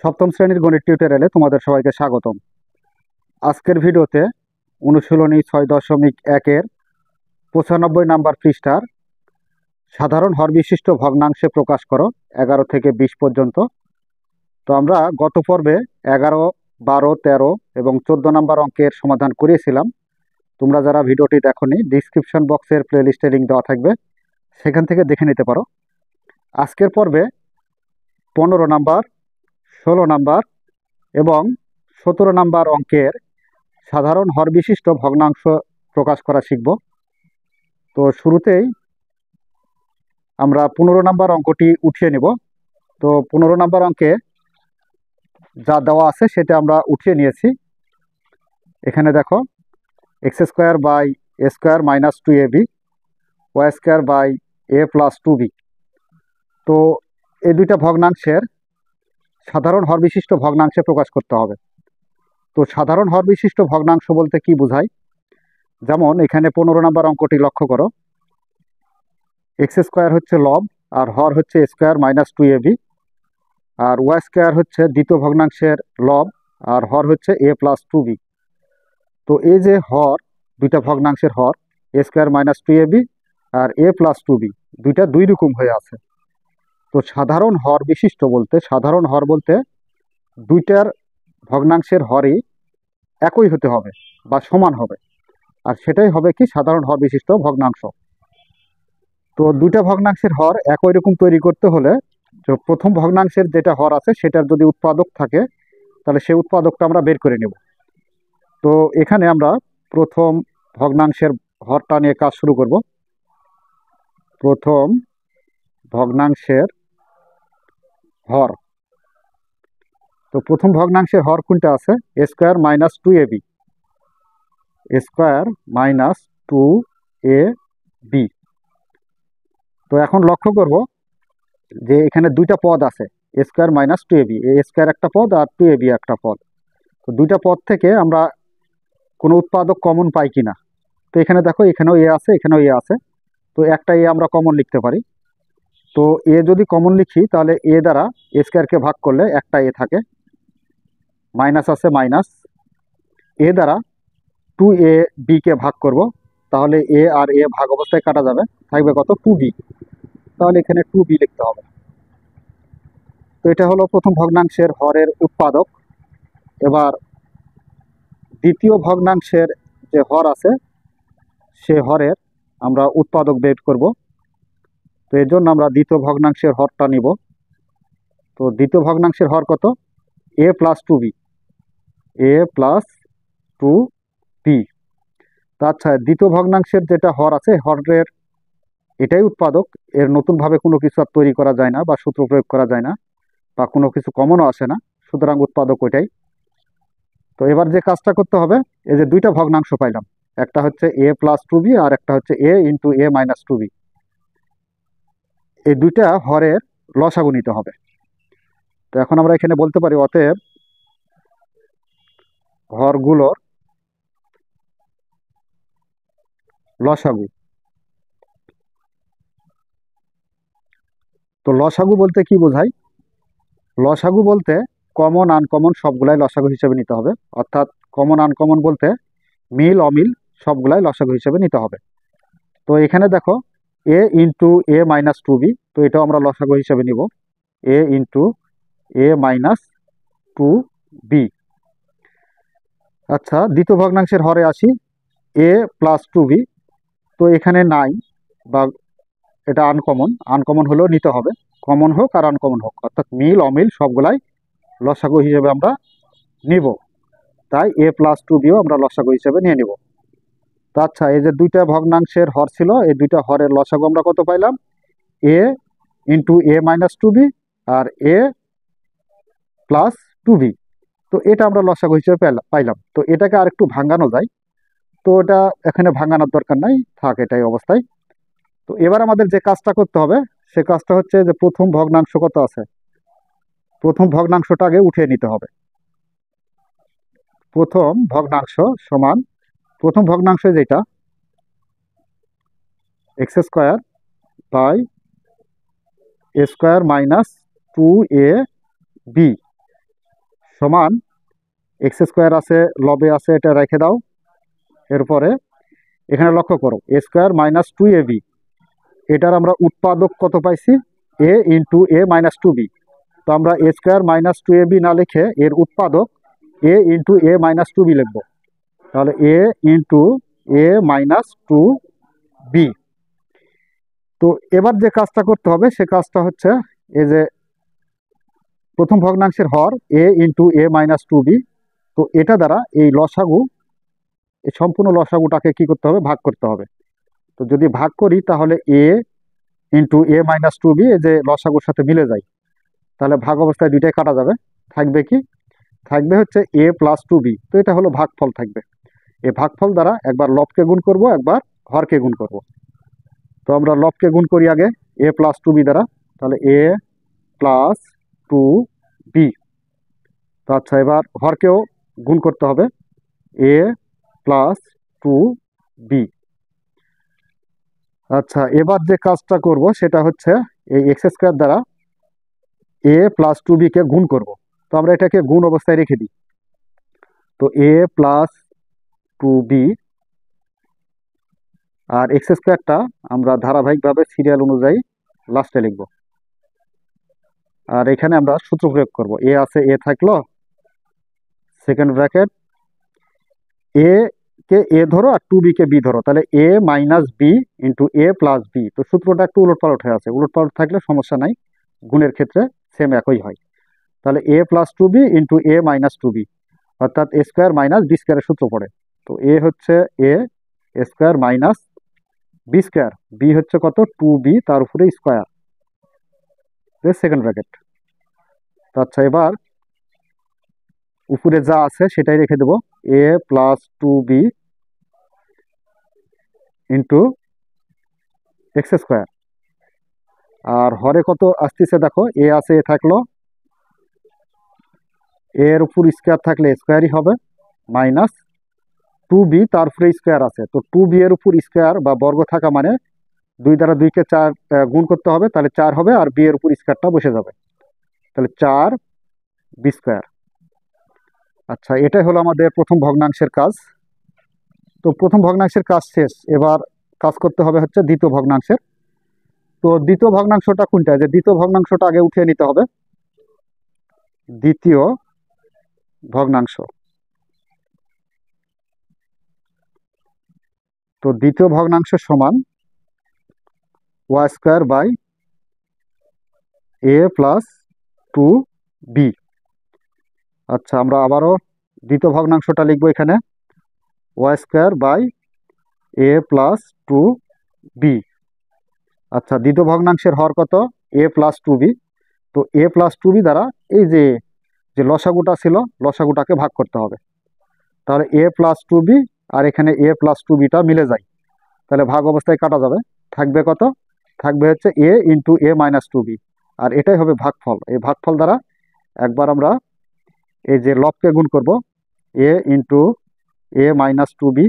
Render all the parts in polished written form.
সপ্তম শ্রেণীর গণিত টিউটোরিয়ালে তোমাদের সবাইকে স্বাগতম। আজকের ভিডিওতে অনুশীলনী 6.1-এর 95 নাম্বার পৃষ্ঠার সাধারণ হর বিশিষ্ট ভগ্নাংশে প্রকাশ করো 11 থেকে 20 পর্যন্ত। তো আমরা গত পর্বে 11, 12, 13 এবং 14 নাম্বার অঙ্কের সমাধান করিয়েছিলাম। তোমরা যারা ভিডিওটি দেখোনি, ডিসক্রিপশন বক্সের প্লেলিস্টে লিঙ্ক দেওয়া থাকবে, সেখান থেকে দেখে নিতে পারো। আজকের পর্বে 15 নাম্বার, 16 নাম্বার এবং 17 নাম্বার অঙ্কের সাধারণ হর বিশিষ্ট ভগ্নাংশ প্রকাশ করা শিখব। তো শুরুতেই আমরা 15 নাম্বার অঙ্কটি উঠিয়ে নেব। তো 15 নাম্বার অঙ্কে যা দেওয়া আছে সেটা আমরা উঠিয়ে নিয়েছি। এখানে দেখো, x² by a² minus 2ab, y² by a plus 2b। তো এই দুইটা ভগ্নাংশের সাধারণ হর বিশিষ্ট ভগ্নাংশে প্রকাশ করতে হবে। তো সাধারণ হর বিশিষ্ট ভগ্নাংশ বলতে কি বোঝায়? যেমন এখানে 15 নাম্বার অঙ্কটি লক্ষ্য করো, x² হচ্ছে লব আর হর হচ্ছে a² মাইনাস 2ab, আর y² হচ্ছে দ্বিতীয় ভগ্নাংশের লব আর হর হচ্ছে a প্লাস 2b। তো এই যে হর, দুইটা ভগ্নাংশের হর a² মাইনাস 2ab আর a প্লাস 2b, দুইটা দুই রকম হয়ে আছে। তো সাধারণ হর বিশিষ্ট বলতে, সাধারণ হর বলতে দুইটার ভগ্নাংশের হরই একই হতে হবে বা সমান হবে, আর সেটাই হবে কি সাধারণ হর বিশিষ্ট ভগ্নাংশ। তো দুইটা ভগ্নাংশের হর একই রকম তৈরি করতে হলে প্রথম ভগ্নাংশের যেটা হর আছে সেটার যদি উৎপাদক থাকে তাহলে সেই উৎপাদকটা আমরা বের করে নেব। তো এখানে আমরা প্রথম ভগ্নাংশের হরটা নিয়ে কাজ শুরু করব। প্রথম ভগ্নাংশের হর, তো প্রথম ভগ্নাংশের হর কোনটা আছে? a² minus 2ab, a² minus 2ab। তো এখন লক্ষ্য করব যে এখানে দুইটা পদ আছে, a² মাইনাস 2ab, a² একটা পদ আর 2ab একটা পদ। তো দুইটা পদ থেকে আমরা কোনো উৎপাদক কমন পাই কিনা। তো এখানে দেখো, এখানেও এ আছে, এখানেও এ আছে, তো একটা এ আমরা কমন লিখতে পারি। তো এ যদি কমন লিখি তাহলে এ দ্বারা a²কে ভাগ করলে একটা এ থাকে, মাইনাস আছে মাইনাস। এ দ্বারা 2ab-কে ভাগ করব, তাহলে এ আর এ ভাগ অবস্থায় কাটা যাবে, থাকবে কত? 2b। তাহলে এখানে 2b লিখতে হবে। তো এটা হলো প্রথম ভগ্নাংশের হরের উৎপাদক। এবার দ্বিতীয় ভগ্নাংশের যে হর আছে সে হরের আমরা উৎপাদক বের করব। তো এর জন্য আমরা দ্বিতীয় ভগ্নাংশের হরটা নিব। তো দ্বিতীয় ভগ্নাংশের হর কত? a plus 2b, a plus 2b। তা আচ্ছা, দ্বিতীয় ভগ্নাংশের যেটা হর আছে হরের এটাই উৎপাদক, এর নতুনভাবে কোনো কিছু আর তৈরি করা যায় না বা সূত্র প্রয়োগ করা যায় না বা কোনো কিছু কমনও আসে না, সুতরাং উৎপাদক ওইটাই। তো এবার যে কাজটা করতে হবে, এই যে দুইটা ভগ্নাংশ পাইলাম, একটা হচ্ছে a প্লাস 2b আর একটা হচ্ছে a into a minus 2b, এই দুইটা হরের লসাগু নিতে হবে। তো এখন আমরা এখানে বলতে পারি অতএব হরগুলোর লসাগু। তো লসাগু বলতে কি বোঝায়? লসাগু বলতে কমন আনকমন সবগুলাই লসাগু হিসেবে নিতে হবে, অর্থাৎ কমন আনকমন বলতে মিল অমিল সবগুলাই লসাগু হিসেবে নিতে হবে। তো এখানে দেখো a into a minus 2b, তো এটাও আমরা লসাগু হিসেবে নিব, a into a minus 2b। আচ্ছা, দ্বিতীয় ভগ্নাংশের হরে আসি, a প্লাস 2b। তো এখানে নাই বা এটা আনকমন, আনকমন হলেও নিতে হবে, কমন হোক আর আনকমন হোক, অর্থাৎ মিল অমিল সবগুলাই লসাগু হিসেবে আমরা নিব, তাই a প্লাস 2bও আমরা লসাগু হিসেবে নিয়ে নিব। তো আচ্ছা, এই যে দুইটা ভগ্নাংশের হর ছিল, এই দুইটা হরের লসাগু আমরা কত পাইলাম? a into a minus 2b আর a প্লাস 2b। তো এটা আমরা লসাগু হিসেবে পাইলাম। তো এটাকে আর একটু ভাঙানো যায়, তো এটা এখানে ভাঙানোর দরকার নাই, থাক এটাই অবস্থায়। তো এবার আমাদের যে কাজটা করতে হবে সে কাজটা হচ্ছে যে প্রথম ভগ্নাংশ কত আছে, প্রথম ভগ্নাংশটা আগে উঠিয়ে নিতে হবে। প্রথম ভগ্নাংশ সমান, প্রথম ভগ্নাংশ যেটা x² by a² minus 2ab, সমান এক্স স্কোয়ার আছে, লবে আছে, এটা রেখে দাও। এরপরে এখানে লক্ষ্য করো এ square minus two A B, এটার আমরা উৎপাদক কত পাইছি, এ into a minus two B. তো আমরা এ square minus two A B না লিখে এর উৎপাদক এ into a minus two B লিখবো। তাহলে a into a minus two B. তো এবার যে কাজটা করতে হবে সে কাজটা হচ্ছে এই যে প্রথম ভগ্নাংশের হর a into a minus two B, তো এটা দ্বারা এই লসাগু, এই সম্পূর্ণ লসাগুটাকে কি করতে হবে, ভাগ করতে হবে। তো যদি ভাগ করি তাহলে a into a minus two B এই যে লসাগুর সাথে মিলে যায়, তাহলে ভাগ অবস্থায় দুইটাই কাটা যাবে। থাকবে কি, থাকবে হচ্ছে এ প্লাস টু বি। তো এটা হলো ভাগফল থাকবে। এই ভাগফল দ্বারা একবার লবকে গুণ করব, একবার হরকে গুণ করব। তো আমরা লবকে গুণ করি আগে এ প্লাস টু বি দ্বারা, তাহলে এ প্লাস টু বি। তো আচ্ছা, এবার হরকেও গুণ করতে হবে এ প্লাস টু বি। আচ্ছা, এবার যে কাজটা করব সেটা হচ্ছে এই এক্স স্কোয়ার দ্বারা এ প্লাস টু বিকে গুণ করব। তো আমরা এটাকে গুণ অবস্থায় রেখে দিই। তো এ প্লাস টু বি আর এক্স স্কোয়ারটা আমরা ধারাবাহিকভাবে সিরিয়াল অনুযায়ী লাস্টে লিখব। আর এখানে আমরা সূত্র প্রয়োগ করব, এ আছে, এ থাকলো, সেকেন্ড ব্র্যাকেট এ কে এ ধরো আর টু বি কে বি ধরো, তাহলে এ মাইনাস বি ইন্টু এ প্লাস বি। তো সূত্রটা একটু উলটপালট হয়ে আছে, উলটপালট থাকলে সমস্যা নাই, গুণের ক্ষেত্রে সেম একই হয়। তাহলে এ plus two b into a minus two B, অর্থাৎ এ স্কোয়ার মাইনাস বি স্কোয়ারের সূত্র পড়ে। তো এ হচ্ছে a square minus b square, b হচ্ছে কত, টু বি, তার উপরে স্কোয়ার, সেকেন্ড ব্র্যাকেট। আচ্ছা, এবার উপরে যা আছে সেটাই রেখে দেবো, a plus two b into x square. আর হরে কত আসতেছে দেখো, এ আছে, এ থাকলো, এর উপর স্কোয়ার থাকলে স্কোয়ারই হবে, মাইনাস টু বি, তারপরে স্কোয়ার আছে। তো টু বি এর উপর স্কোয়ার বা বর্গ থাকা মানে দুই দ্বারা দুইকে চার গুণ করতে হবে, তাহলে চার হবে, আর বি এর উপর স্কোয়ারটা বসে যাবে, তাহলে চার বি স্কোয়ার। আচ্ছা, এটাই হলো আমাদের প্রথম ভগ্নাংশের কাজ। তো প্রথম ভগ্নাংশের কাজ শেষ, এবার কাজ করতে হবে হচ্ছে দ্বিতীয় ভগ্নাংশের। তো দ্বিতীয় ভগ্নাংশটা কোনটা, যে দ্বিতীয় ভগ্নাংশটা আগে উঠিয়ে নিতে হবে। দ্বিতীয় ভগ্নাংশ, তো দ্বিতীয় ভগ্নাংশ সমান y square by a plus two b. আচ্ছা, আমরা আবারও দ্বিতীয় ভগ্নাংশটা লিখবো এখানে, y square by a plus two b. আচ্ছা, দ্বিতীয় ভগ্নাংশের হর কত, এ প্লাস টু বি। তো এ প্লাস টু বি দ্বারা এই যে যে লসাগুটা ছিল, লসাগুটাকে ভাগ করতে হবে। তাহলে এ প্লাস টু বি আর এখানে এ প্লাস টু বিটা মিলে যায়, তাহলে ভাগ অবস্থায় কাটা যাবে। থাকবে কত, থাকবে হচ্ছে এ into a minus two B, আর এটাই হবে ভাগফল। এই ভাগফল দ্বারা একবার আমরা এই যে লবকে গুণ করব, এ into a minus two B,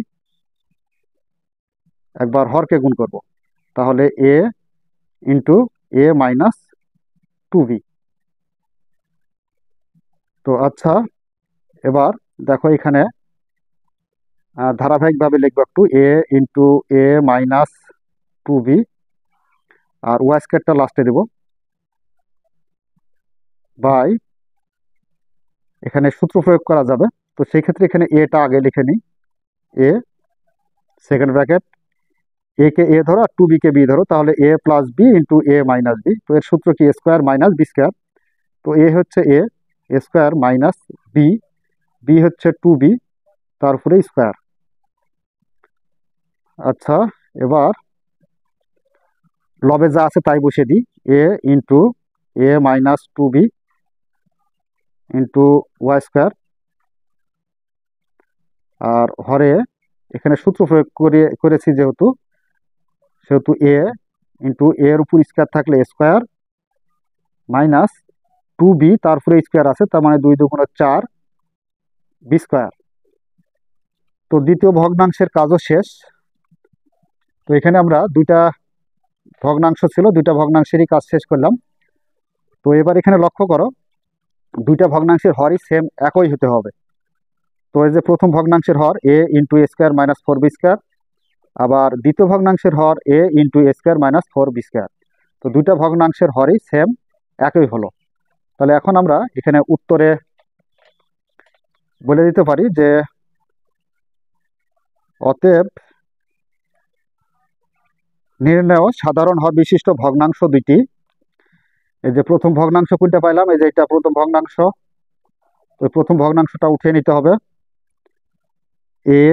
একবার হরকে গুণ করব, তাহলে a into a minus two B. তো আচ্ছা, এবার দেখো এখানে ধারাবাহিকভাবে লিখবো একটু, এ into a minus two B R Y স্কোয়ারটা লাস্টে দেব বাই, এখানে সূত্র প্রয়োগ করা যাবে। তো সেই ক্ষেত্রে এখানে এটা আগে লিখে নিই, এ সেকেন্ড ব্র্যাকেট এ কে এ ধরো আর টু বি কে বি ধরো, তাহলে এ plus B into a minus B. তো এর সূত্র কি, স্কোয়ার মাইনাস বি স্কোয়ার। তো এ হচ্ছে a square minus b, b হচ্ছে টু বি, তারপরে স্কোয়ার। আচ্ছা, এবার লবে যা আছে তাই বসিয়ে দিই, a into a minus two b into y square. আর হরে এখানে সূত্র প্রয়োগ করেছি যেহেতু, সেহেতু এ ইন্টু এর উপর স্কোয়ার থাকলে স্কোয়ার মাইনাস টু বি, তারপরে স্কোয়ার আছে, তার মানে দুই দুগুণ চার বি স্কোয়ার। তো দ্বিতীয় ভগ্নাংশের কাজও শেষ। তো এখানে আমরা দুইটা ভগ্নাংশ ছিল, দুইটা ভগ্নাংশেরই কাজ শেষ করলাম। তো এবার এখানে লক্ষ্য করো, দুইটা ভগ্নাংশের হরই সেম একই হতে হবে। তো এই যে প্রথম ভগ্নাংশের হর a into a square minus four b square, আবার দ্বিতীয় ভগ্নাংশের হর a into a square minus four b square. তো দুইটা ভগ্নাংশের হরই সেম একই হলো। তাহলে এখন আমরা এখানে উত্তরে বলে দিতে পারি যে অতএব নির্ণেয় সাধারণ হর বিশিষ্ট ভগ্নাংশ দুইটি। এই যে প্রথম ভগ্নাংশ কোনটা পাইলাম, এই যে এটা প্রথম ভগ্নাংশ। তো প্রথম ভগ্নাংশটা উঠিয়ে নিতে হবে, a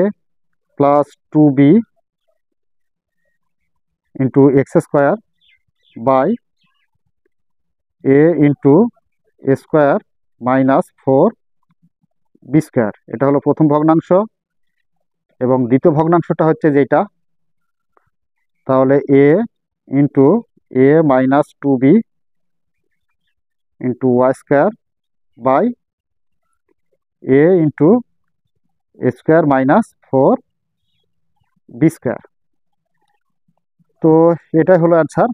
plus two b into x square by a into a square minus four b square. এটা হলো প্রথম ভগ্নাংশ। এবং দ্বিতীয় ভগ্নাংশটা হচ্ছে যেটা, তাহলে a into a minus two b into y square by a into a square minus four b square. তো এটাই হলো অ্যান্সার।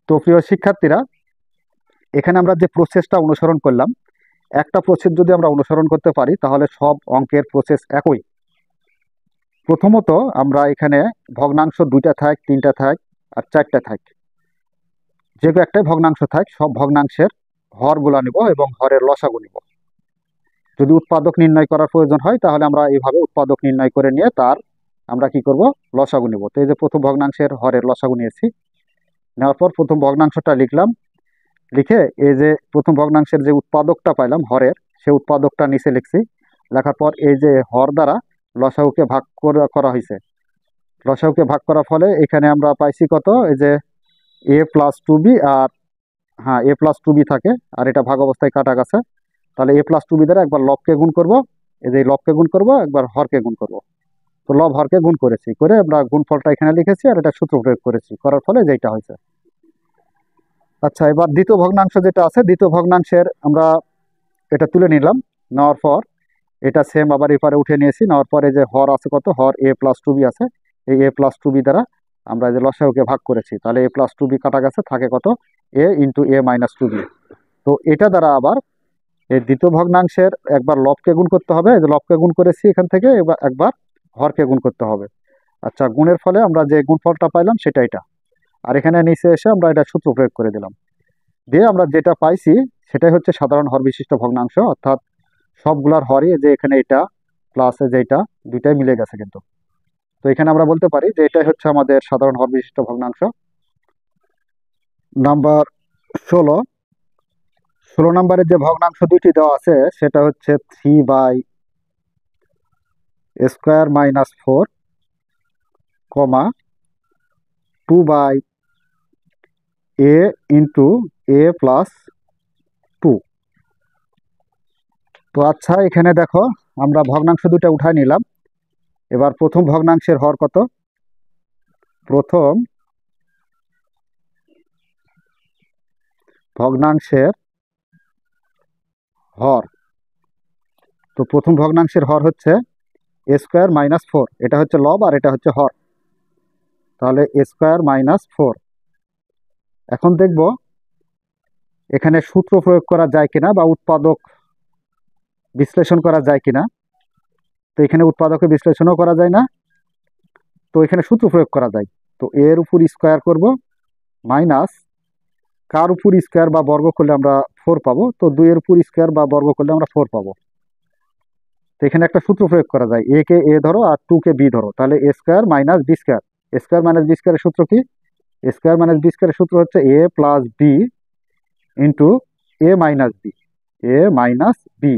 তো প্রিয় শিক্ষার্থীরা, এখানে আমরা যে প্রসেসটা অনুসরণ করলাম, একটা প্রসেস যদি আমরা অনুসরণ করতে পারি তাহলে সব অঙ্কের প্রসেস একই। প্রথমত আমরা এখানে ভগ্নাংশ দুইটা থাক, তিনটা থাক আর চারটা থাক, যে একটাই ভগ্নাংশ থাক, সব ভগ্নাংশের হরগুলা নিব এবং হরের লসাগু নিব। যদি উৎপাদক নির্ণয় করার প্রয়োজন হয় তাহলে আমরা এইভাবে উৎপাদক নির্ণয় করে নিয়ে তার আমরা কি করব, লসাগু নিব। তো এই যে প্রথম ভগ্নাংশের হরের লসাগু নিয়েছি, নেওয়ার পর প্রথম ভগ্নাংশটা লিখলাম, লিখে এই যে প্রথম ভগ্নাংশের যে উৎপাদকটা পাইলাম হরের, সে উৎপাদকটা নিচে লিখছি। লেখার পর এই যে হর দ্বারা লসাগুকে ভাগ করা হয়েছে, লসাগুকে ভাগ করার ফলে এখানে আমরা পাইছি কত, এই যে এ প্লাস টু বি, আর হ্যাঁ এ প্লাস টু বি থাকে, আর এটা ভাগ অবস্থায় কাটা গেছে। তাহলে এ প্লাস টু বি দ্বারা একবার লবকে গুণ করব, এই যে লবকে গুণ করব, একবার হরকে গুণ করব। তো লব হরকে গুণ করেছি, করে আমরা গুণফলটা এখানে লিখেছি আর এটা সূত্র প্রয়োগ করেছি, করার ফলে যেটা হয়েছে। আচ্ছা, এবার দ্বিতীয় ভগ্নাংশ যেটা আছে, দ্বিতীয় ভগ্নাংশের আমরা এটা তুলে নিলাম। নেওয়ার পর এটা সেম আবার এপারে উঠে নিয়েছি। নেওয়ার পরে যে হর আছে কত, হর এ প্লাস টু বি আছে, এই এ প্লাস টু বি দ্বারা আমরা যে লসাগুকে ভাগ করেছি, তাহলে এ প্লাস টু বি কাটা গেছে, থাকে কত, এ into a minus two B. তো এটা দ্বারা আবার এই দ্বিতীয় ভগ্নাংশের একবার লবকে গুণ করতে হবে, এই যে লবকে গুণ করেছি এখান থেকে, এবার একবার হরকে গুণ করতে হবে। আচ্ছা, গুণের ফলে আমরা যে গুণফলটা পাইলাম সেটা এটা, আর এখানে নিচে এসে আমরা এটা সূত্র প্রয়োগ করে দিলাম, দিয়ে আমরা যেটা পাইছি সেটাই হচ্ছে সাধারণ হর বিশিষ্ট ভগ্নাংশ। অর্থাৎ সবগুলার হরই যে এখানে এটা প্লাস যে এটা দুইটাই মিলে গেছে কিন্তু। তো এখানে আমরা বলতে পারি যে এটাই হচ্ছে আমাদের সাধারণ হর বিশিষ্ট ভগ্নাংশ। নাম্বার 16, 16 নম্বরের যে ভগ্নাংশ দুইটি দেওয়া আছে সেটা হচ্ছে 3/² minus 4, 2/a into a plus 2। তো আচ্ছা, এখানে দেখো আমরা ভগ্নাংশ দুটো উঠায় নিলাম। এবার প্রথম ভগ্নাংশের হর কত, প্রথম ভগ্নাংশের হর, তো প্রথম ভগ্নাংশের হর হচ্ছে এ স্কোয়ার মাইনাস 4, এটা হচ্ছে লব আর এটা হচ্ছে হর, তাহলে এ স্কোয়ার মাইনাস 4। এখন দেখব এখানে সূত্র প্রয়োগ করা যায় কিনা বা উৎপাদক বিশ্লেষণ করা যায় কিনা। তো এখানে উৎপাদকে বিশ্লেষণও করা যায় না, তো এখানে সূত্র প্রয়োগ করা যায়। তো এর উপর স্কোয়ার করব মাইনাস কার উপর স্কোয়ার বা বর্গ করলে আমরা 4 পাবো, তো 2 এর উপর স্কোয়ার বা বর্গ করলে আমরা 4 পাবো। তো এখানে একটা সূত্র প্রয়োগ করা যায়, এ কে এ ধরো আর 2 কে বি ধরো, তাহলে এ স্কোয়ার মাইনাস বি স্কোয়ার। এ স্কোয়ার মাইনাস বি স্কোয়ারের সূত্র কি, এ স্কোয়ার মাইনাস বি স্কোয়ারের সূত্র হচ্ছে এ plus B into a minus B, A minus b,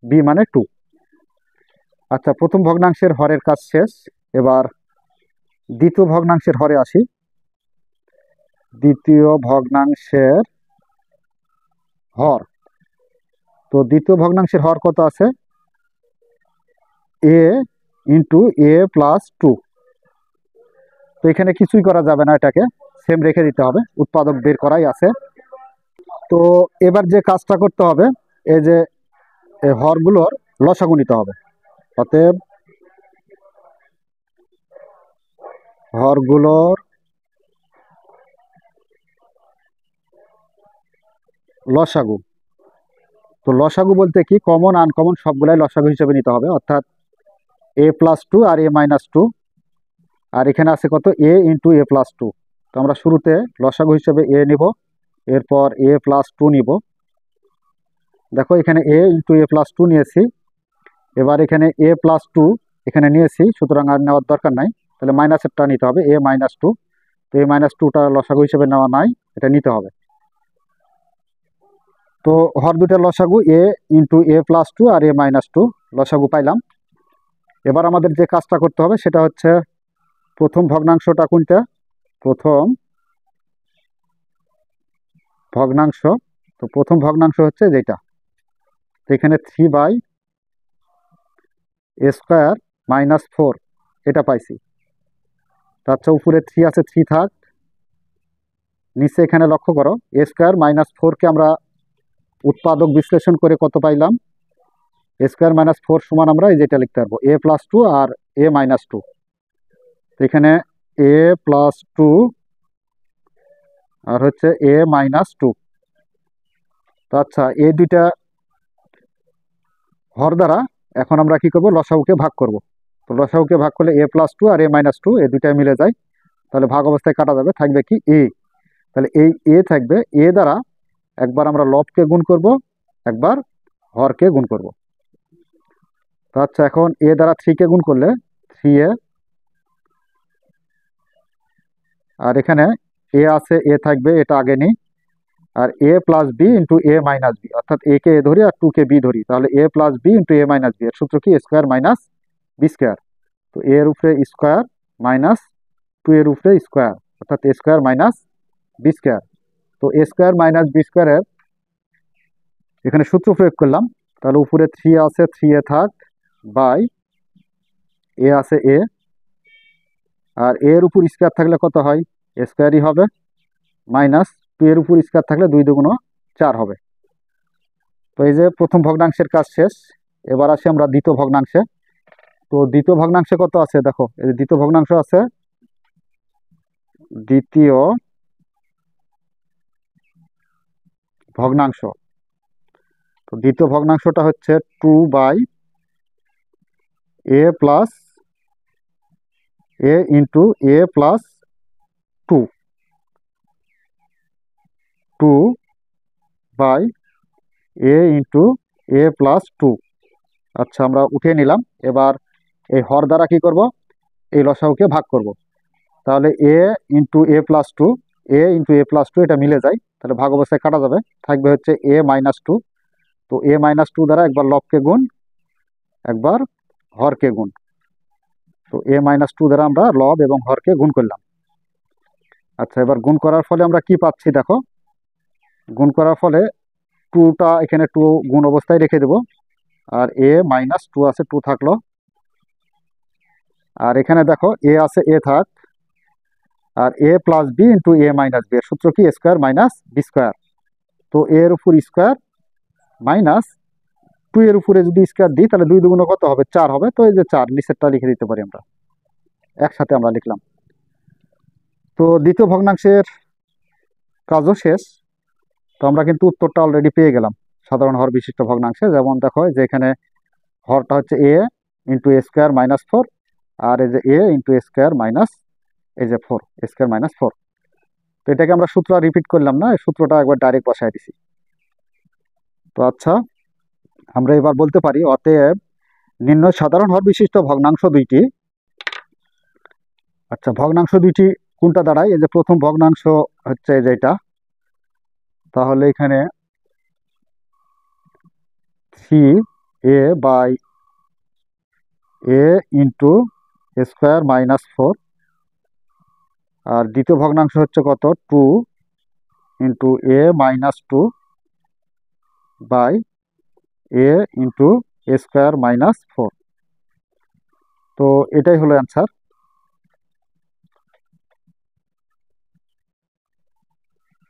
B মানে 2। আচ্ছা, প্রথম ভগ্নাংশের হরের কাজ শেষ। এবার দ্বিতীয় ভগ্নাংশের হরে আসি। দ্বিতীয় ভগ্নাংশের হর, তো দ্বিতীয় ভগ্নাংশের হর কত আছে, এ ইন্টু এ প্লাস 2। তো এখানে কিছুই করা যাবে না, এটাকে সেম রেখে দিতে হবে, উৎপাদক বের করাই আছে। তো এবার যে কাজটা করতে হবে, এই যে হরগুলোর লসাগু নিতে হবে। অতএব হরগুলোর লসাগু, তো লসাগু বলতে কি, কমন আনকমন সবগুলাই লসাগু হিসেবে নিতে হবে, অর্থাৎ a+2 আর a-2, আর এখানে আছে কত, a × a+2। তো আমরা শুরুতে লসাগু হিসেবে a নিব, এরপর a+2 নিব। দেখো এখানে a × a+2 নিয়েছি, এবার এখানে a+2 এখানে নিয়েছি, সুতরাং আর নেওয়ার দরকার নাই, তাহলে মাইনাসেরটা নিতে হবে, a-2। তো a-2টা লসাগু হিসেবে নেওয়া নাই, এটা নিতে হবে। তো হর দুটার লসাগু a × a+2 আর a-2 লসাগু পাইলাম। এবার আমাদের যে কাজটা করতে হবে সেটা হচ্ছে প্রথম ভগ্নাংশটা কোনটা, প্রথম ভগ্নাংশ। তো প্রথম ভগ্নাংশ হচ্ছে যেটা, তো এখানে 3/a² - 4 এটা পাইছি। আচ্ছা, উপরে 3 আছে, 3 থাক, নিচে এখানে লক্ষ্য করো a² - 4কে আমরা উৎপাদক বিশ্লেষণ করে কত পাইলাম, a² - 4 সমান আমরা এই যেটা লিখতে পারবো a+2 আর a-2। এখানে a+2 আর হচ্ছে a-2। তো আচ্ছা, এই দুইটা হর দ্বারা এখন আমরা কি করব, লসাগুকে ভাগ করব। তো লসাগুকে ভাগ করলে a+2 আর a-2 এই দুইটাই মিলে যায়, তাহলে ভাগ অবস্থায় কাটা যাবে, থাকবে কি a। তাহলে এই a থাকবে, a দ্বারা একবার আমরা লবকে গুণ করব, একবার হরকে গুণ করব। তো আচ্ছা, এখন a দ্বারা 3কে গুণ করলে 3a, আর এখানে a আছে, a থাকবে, এটা আগে নিই, আর a+b × a-b, অর্থাৎ a কে a ধরি আর 2কে b ধরি, তাহলে a+b × a-b এর সূত্র কি, a² - b²। তো a এর উপরে স্কোয়ার মাইনাস 2 এর উপরে স্কোয়ার, অর্থাৎ a² - b²। তো a² - b² এর এখানে সূত্র প্রয়োগ করলাম, তাহলে উপরে 3 আছে, 3a থাক, বাই a আছে a, আর a এর উপর স্কোয়ার থাকলে কত হয়, a² হবে, মাইনাস 2 এর উপর স্কোয়ার থাকলে 2 × 2 = 4 হবে। তো এই যে প্রথম ভগ্নাংশের কাজ শেষ। এবার আসি আমরা দ্বিতীয় ভগ্নাংশে। তো দ্বিতীয় ভগ্নাংশে কত আছে দেখো, এই যে দ্বিতীয় ভগ্নাংশ আছে, দ্বিতীয় ভগ্নাংশ। তো দ্বিতীয় ভগ্নাংশটা হচ্ছে 2/a + a × a+2, 2/a × a+2। আচ্ছা, আমরা উঠিয়ে নিলাম। এবার এই হর দ্বারা কি করব, এই লসাগুকে ভাগ করব। তাহলে a × a+2, a × a+2 এটা মিলে যায়, তাহলে ভাগ অবস্থায় কাটা যাবে, থাকবে হচ্ছে a-2। তো a-2 দ্বারা একবার লবকে গুণ, একবার হরকে গুণ। তো a-2 দ্বারা আমরা লব এবং হরকে গুণ করলাম। আচ্ছা, এবার গুণ করার ফলে আমরা কি পাচ্ছি দেখো, গুণ করার ফলে 2টা এখানে 2 গুণ অবস্থায় রেখে দেব, আর a-2 আছে, 2 থাকলো, আর এখানে দেখো a আছে, a থাক, আর a+b × a-b এর সূত্র কি, a² - b²। তো a এর উপর স্কোয়ার মাইনাস 2 এর উপরে যদি স্কোয়ার দিই তাহলে 2 × 2 = কত হবে, 4 হবে। তো এই যে 4 নিচেরটা লিখে দিতে পারি আমরা, একসাথে আমরা লিখলাম। তো দ্বিতীয় ভগ্নাংশের কাজও শেষ। তো আমরা কিন্তু উত্তরটা অলরেডি পেয়ে গেলাম সাধারণ হর বিশিষ্ট ভগ্নাংশে। যেমন দেখো যে এখানে হরটা হচ্ছে a × a² - 4, আর এই যে a × a² - এই যে 4, a² - 4। তো এটাকে আমরা সূত্র রিপিট করলাম না, এই সূত্রটা একবার ডাইরেক্ট বসায় দিছি। তো আচ্ছা, আমরা এবার বলতে পারি অতএব নির্ণয় সাধারণ হর বিশিষ্ট ভগ্নাংশ দুইটি। আচ্ছা, ভগ্নাংশ দুইটি কোনটা দাঁড়ায়, এই যে প্রথম ভগ্নাংশ হচ্ছে যেটা, তাহলে এখানে 3a/a × a² - 4, আর দ্বিতীয় ভগ্নাংশ হচ্ছে কত, 2 × a-2/a × a²-4। তো এটাই হলো অ্যান্সার।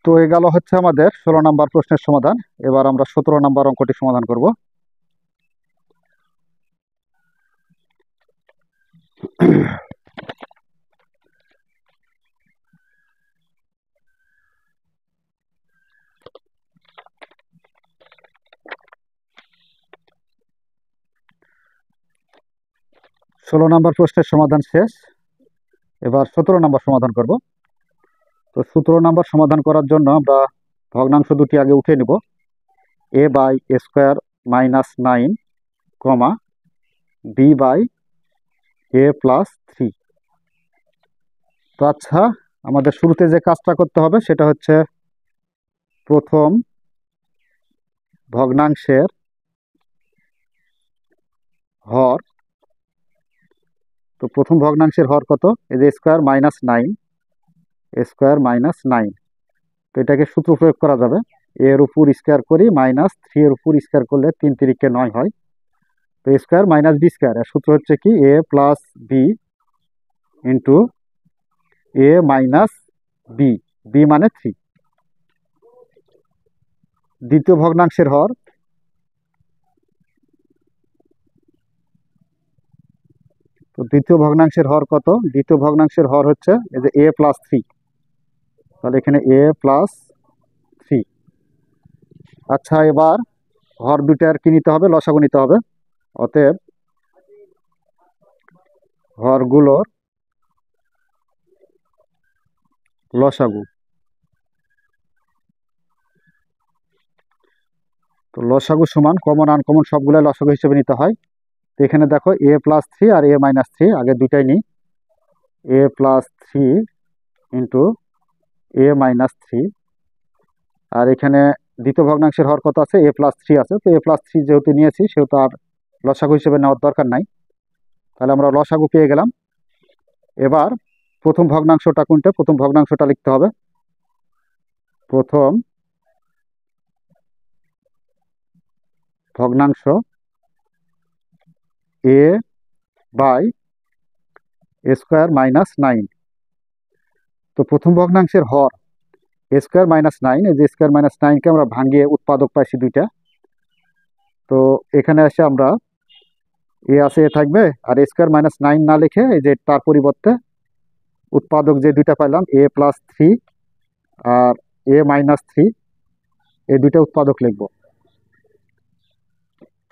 তো এ গেল হচ্ছে আমাদের 16 নম্বর প্রশ্নের সমাধান। এবার আমরা 17 নম্বর অঙ্কটি সমাধান করব। নম্বর প্রশ্নের সমাধান শেষ। এবার 17 নম্বর সমাধান করব। তো 17 নম্বর সমাধান করার জন্য আমরা ভগ্নাংশ দুটি আগে উঠে নেব। a by a square minus 9 comma b by a plus 3। তো আচ্ছা, আমাদের শুরুতে যে কাজটা করতে হবে সেটা হচ্ছে প্রথম ভগ্নাংশের হর। তো প্রথম ভগ্নাংশের হর কত? এই যে স্কোয়ার মাইনাস 9, স্কোয়ার মাইনাস 9। তো এটাকে সূত্র প্রয়োগ করা যাবে। এর উপর স্কোয়ার করি মাইনাস 3 এর উপর স্কোয়ার করলে 3 তিরিকে 9 হয়। তো স্কোয়ার মাইনাস বি স্কোয়ার, এর সূত্র হচ্ছে কি এ plus B into a minus b, B মানে 3। দ্বিতীয় ভগ্নাংশের হর, তো দ্বিতীয় ভগ্নাংশের হর কত? দ্বিতীয় ভগ্নাংশের হর হচ্ছে এই যে এ প্লাস 3, তাহলে এখানে এ প্লাস 3। আচ্ছা, এবার হর দুটার কি নিতে হবে? লসাগু নিতে হবে। অতএব হরগুলোর লসাগু, তো লসাগু সমান কমন আনকমন সবগুলো লসাগু হিসেবে নিতে হয়। তো এখানে দেখো এ প্লাস 3 আর এ মাইনাস 3, আগে দুটাই নিই। এ প্লাস 3 ইন্টু এ মাইনাস 3, আর এখানে দ্বিতীয় ভগ্নাংশের হর কত আছে? এ প্লাস 3 আছে। তো এ প্লাস 3 যেহেতু নিয়েছি সেহেতু আর লসাগু হিসেবে নেওয়ার দরকার নাই, তাহলে আমরা লসাগু পেয়ে গেলাম। এবার প্রথম ভগ্নাংশটা কোনটা? প্রথম ভগ্নাংশটা লিখতে হবে। প্রথম ভগ্নাংশ এ বাই এ স্কোয়ার মাইনাস 9। তো প্রথম ভগ্নাংশের হর এ স্কোয়ার মাইনাস 9, এই যে স্কোয়ার মাইনাস 9কে আমরা ভাঙিয়ে উৎপাদক পাইছি দুইটা। তো এখানে এসে আমরা এ আছে এ থাকবে, আর এ স্কোয়ার মাইনাস 9 না লিখে এই যে তার পরিবর্তে উৎপাদক যে দুইটা পাইলাম এ প্লাস 3 আর এ মাইনাস 3, এই দুইটা উৎপাদক লিখব।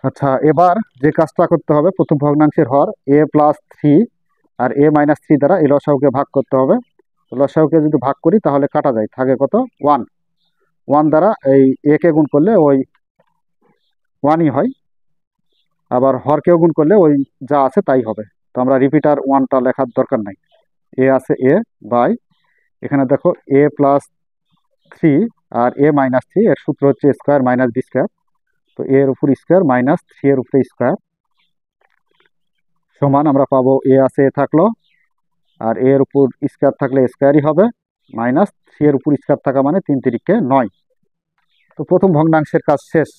আচ্ছা, এবার যে কাজটা করতে হবে, প্রথম ভগ্নাংশের হর এ প্লাস 3 আর এ মাইনাস 3 দ্বারা এই লসাগুকে ভাগ করতে হবে। লসাগুকে যদি ভাগ করি তাহলে কাটা যায়, থাকে কত? 1। 1 দ্বারা এই এ কে গুণ করলে ওই 1ই হয়, আবার হরকেও গুণ করলে ওই যা আছে তাই হবে। তো আমরা রিপিটার 1টা লেখার দরকার নাই। এ আছে এ বাই, এখানে দেখো এ প্লাস 3 আর এ মাইনাস 3, এর সূত্র হচ্ছে স্কোয়ার মাইনাস বি স্কোয়ার। তো এর উপর স্কোয়ার মাইনাস 3 এর উপরে স্কোয়ার সমান আমরা পাবো এ আছে এ থাকলো, আর এর উপর স্কোয়ার থাকলে স্কোয়ারই হবে, মাইনাস 3 এর উপর স্কোয়ার থাকা মানে 3 তিরিকে 9। তো প্রথম ভগ্নাংশের কাজ শেষ।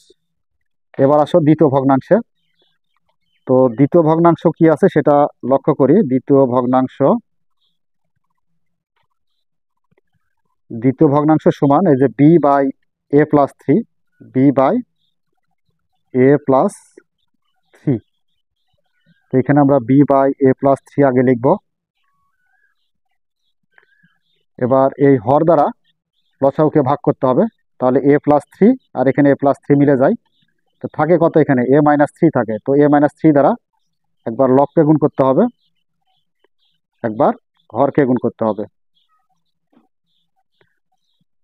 এবার আসো দ্বিতীয় ভগ্নাংশে। তো দ্বিতীয় ভগ্নাংশ কি আছে সেটা লক্ষ্য করি। দ্বিতীয় ভগ্নাংশ সমান এই যে b by a plus 3, b by a plus 3। তো এখানে আমরা বি বাই এ প্লাস 3 আগে লিখব। এবার এই হর দ্বারা লসাগুকে ভাগ করতে হবে, তাহলে এ প্লাস 3 আর এখানে এ প্লাস 3 মিলে যায়। তো থাকে কত? এখানে এ মাইনাস 3 থাকে। তো এ মাইনাস 3 দ্বারা একবার লবকে গুণ করতে হবে, একবার হরকে গুণ করতে হবে।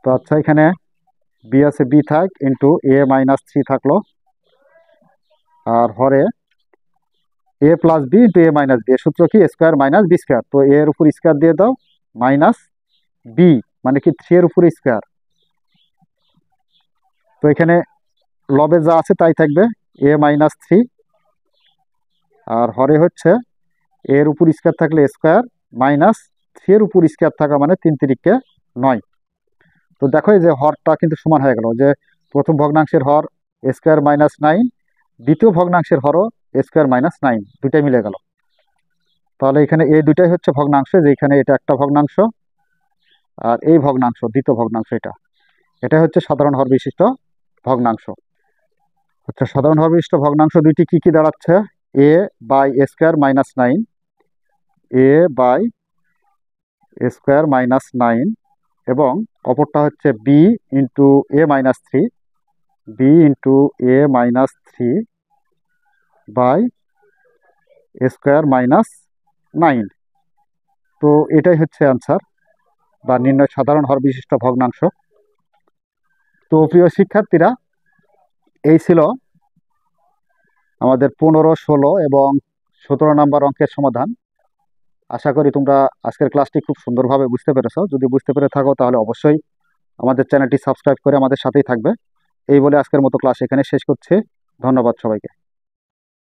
তো আচ্ছা, এখানে বি আছে বি থাক ইন্টু এ মাইনাস 3 থাকলো, আর হরে এ plus B into a minus B, এর সূত্র কি স্কোয়ার মাইনাস বি স্কোয়ার। তো এর উপর স্কোয়ার দিয়ে দাও, মাইনাস বি মানে কি 3 এর উপর স্কোয়ার। তো এখানে লবে যা আছে তাই থাকবে, এ মাইনাস 3, আর হরে হচ্ছে এর উপর স্কোয়ার থাকলে স্কোয়ার মাইনাস 3 এর উপর স্কোয়ার থাকা মানে 3 তিরিকে 9। তো দেখো এই যে হরটা কিন্তু সমান হয়ে গেল, যে প্রথম ভগ্নাংশের হর স্কোয়ার মাইনাস 9, দ্বিতীয় ভগ্নাংশের হরও স্কোয়ার মাইনাস 9, দুইটাই মিলে গেল। তাহলে এখানে এই দুইটাই হচ্ছে ভগ্নাংশ, যে এখানে এটা একটা ভগ্নাংশ আর এই ভগ্নাংশ দ্বিতীয় ভগ্নাংশ, এটা হচ্ছে সাধারণ হর বিশিষ্ট ভগ্নাংশ। আচ্ছা, সাধারণ হর বিশিষ্ট ভগ্নাংশ দুইটি কি কি দাঁড়াচ্ছে? A by a square minus 9, a by a square minus 9, এবং অপরটা হচ্ছে b into a minus 3, b into a minus 3 by square minus 9। তো এটাই হচ্ছে অ্যান্সার বা নির্ণয় সাধারণ হর বিশিষ্ট ভগ্নাংশ। তো প্রিয় শিক্ষার্থীরা, এই ছিল আমাদের 15, 16 এবং 17 নম্বর অঙ্কের সমাধান। আশা করি তোমরা আজকের ক্লাসটি খুব সুন্দরভাবে বুঝতে পেরেছো। যদি বুঝতে পেরে থাকো তাহলে অবশ্যই আমাদের চ্যানেলটি সাবস্ক্রাইব করে আমাদের সাথেই থাকবে। এই বলে আজকের মতো ক্লাস এখানে শেষ করছি। ধন্যবাদ সবাইকে।